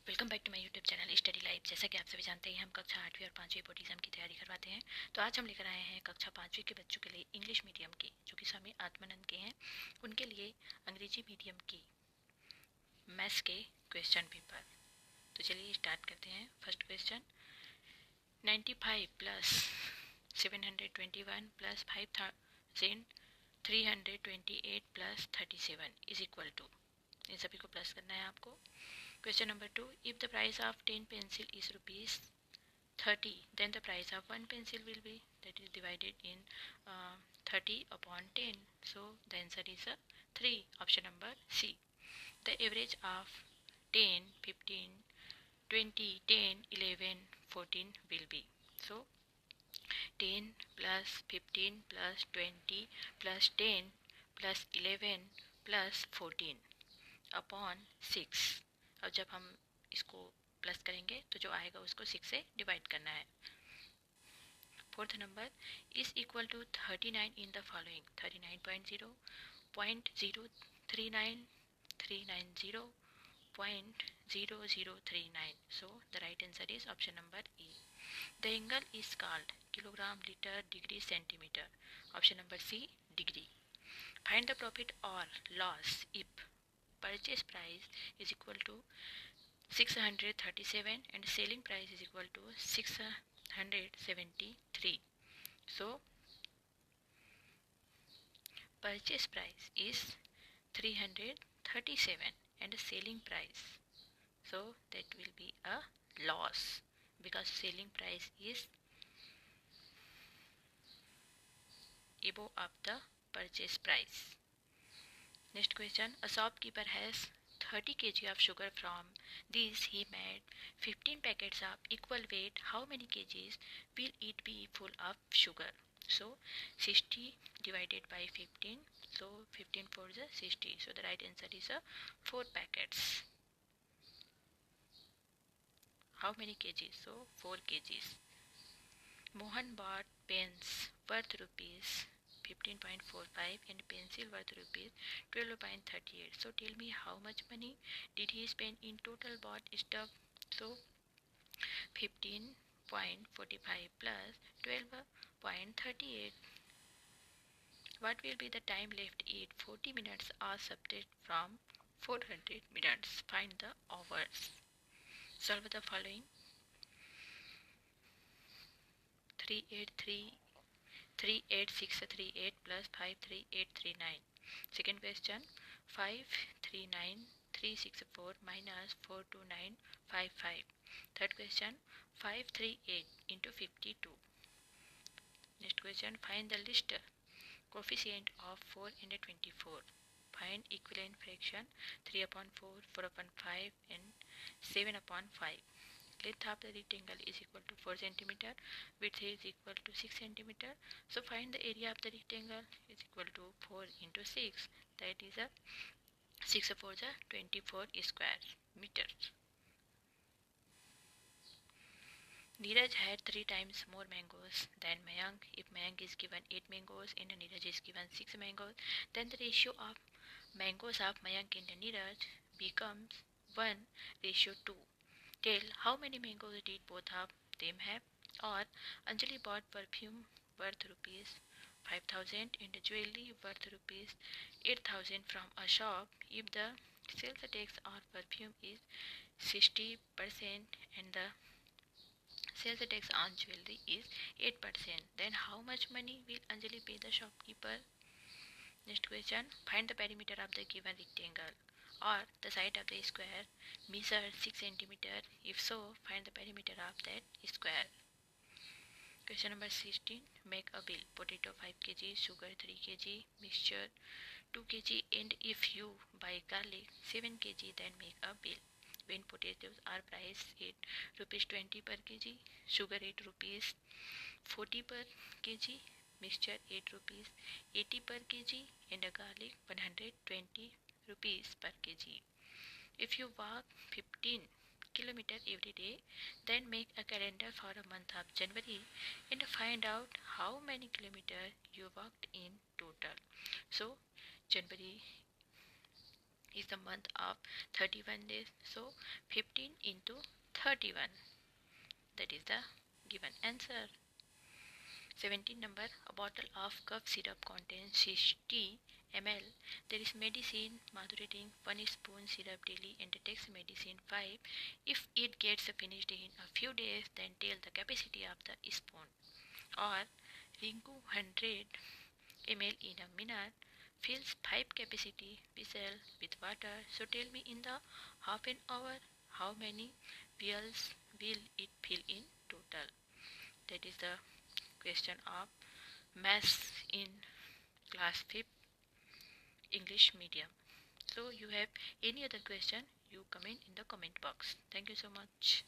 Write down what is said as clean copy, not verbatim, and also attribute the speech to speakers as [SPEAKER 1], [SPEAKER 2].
[SPEAKER 1] Welcome back to my YouTube channel study life. जैसा कि आप सभी जानते हैं, हम कक्षा 8वीं और 5वीं बोर्ड एग्जाम की तैयारी करवाते हैं। तो आज हम लेकर आए हैं कक्षा 5वीं के बच्चों के लिए इंग्लिश मीडियम की, जो कि स्वामी आत्मानंद के हैं, उनके लिए अंग्रेजी मीडियम की मैथ्स के क्वेश्चन पेपर। तो चलिए स्टार्ट करते हैं। First question, 95 plus 721 plus 5328 plus 37 is equal to, इन सभी को प्लस करना है आपको। Question number 2. If the price of 10 pencil is rupees 30, then the price of 1 pencil will be, that is divided in 30 upon 10. So the answer is 3. Option number C. The average of 10, 15, 20, 10, 11, 14 will be. So 10 plus 15 plus 20 plus 10 plus 11 plus 14 upon 6। अब जब हम इसको plus करेंगे तो जो आएगा उसको 6 से डिवाइड करना है। Fourth number, is equal to 39 in the following: 39.0, 0.039, 390, 0.0039। So the right answer is option number A. The angle is called kilogram, litre, degree, centimetre. Option number C, degree. Find the profit और loss if purchase price is equal to 637 and selling price is equal to 673. So purchase price is 337 and selling price, so that will be a loss because selling price is above of the purchase price. Next question, a shopkeeper has 30 kg of sugar. From these he made 15 packets of equal weight. How many kgs will it be full of sugar? So 60 divided by 15, so 15 for the 60, so the right answer is 4 packets. How many kgs? So 4 kgs. Mohan bought pens worth rupees 15.45 and pencil worth rupees 12.38. So tell me how much money did he spend in total bought stuff? So 15.45 plus 12.38. What will be the time left? 40 minutes or subtract from 400 minutes. Find the hours. Solve the following: 38638 plus 53839. Second question, 539364 minus 42955. Third question, 538 into 52. Next question, find the least coefficient of 4 and 24. Find equivalent fraction: 3 upon 4, 4 upon 5 and 7 upon 5. Length of the rectangle is equal to 4 cm, width is equal to 6 cm. So find the area of the rectangle is equal to 4 into 6, that is 6 4 24 square meters. Neeraj had 3 times more mangoes than Mayank. If Mayank is given 8 mangoes and Neeraj is given 6 mangoes, then the ratio of mangoes of Mayank and Neeraj becomes 1:2. Tell how many mangoes did both of them have? Or Anjali bought perfume worth rupees 5000 and jewelry worth rupees 8000 from a shop. If the sales tax on perfume is 60% and the sales tax on jewelry is 8%, then how much money will Anjali pay the shopkeeper? Next question, find the perimeter of the given rectangle or the side of the square measure 6 cm. If so, find the perimeter of that square. Question number 16, make a bill: potato 5 kg, sugar 3 kg, mixture 2 kg, and if you buy garlic 7 kg, then make a bill. When potatoes are priced at rupees 20 per kg, sugar 8 rupees 40 per kg, mixture 8 rupees 80 per kg, and a garlic 120 rupees per kg. If you walk 15 kilometers every day, then make a calendar for a month of January and find out how many kilometers you walked in total. So January is the month of 31 days. So 15 into 31. That is the given answer. 17 number, a bottle of cough syrup contains 60 ml. There is medicine madurating 1 spoon syrup daily and takes medicine 5. If it gets finished in a few days, then tell the capacity of the spoon. Or Rinku 100 ml in a minute fills 5 capacity vessel with water. So tell me in the half an hour how many vials will it fill in total. That is the question of maths in class 5 English medium. So you have any other question, you comment in the comment box. Thank you so much.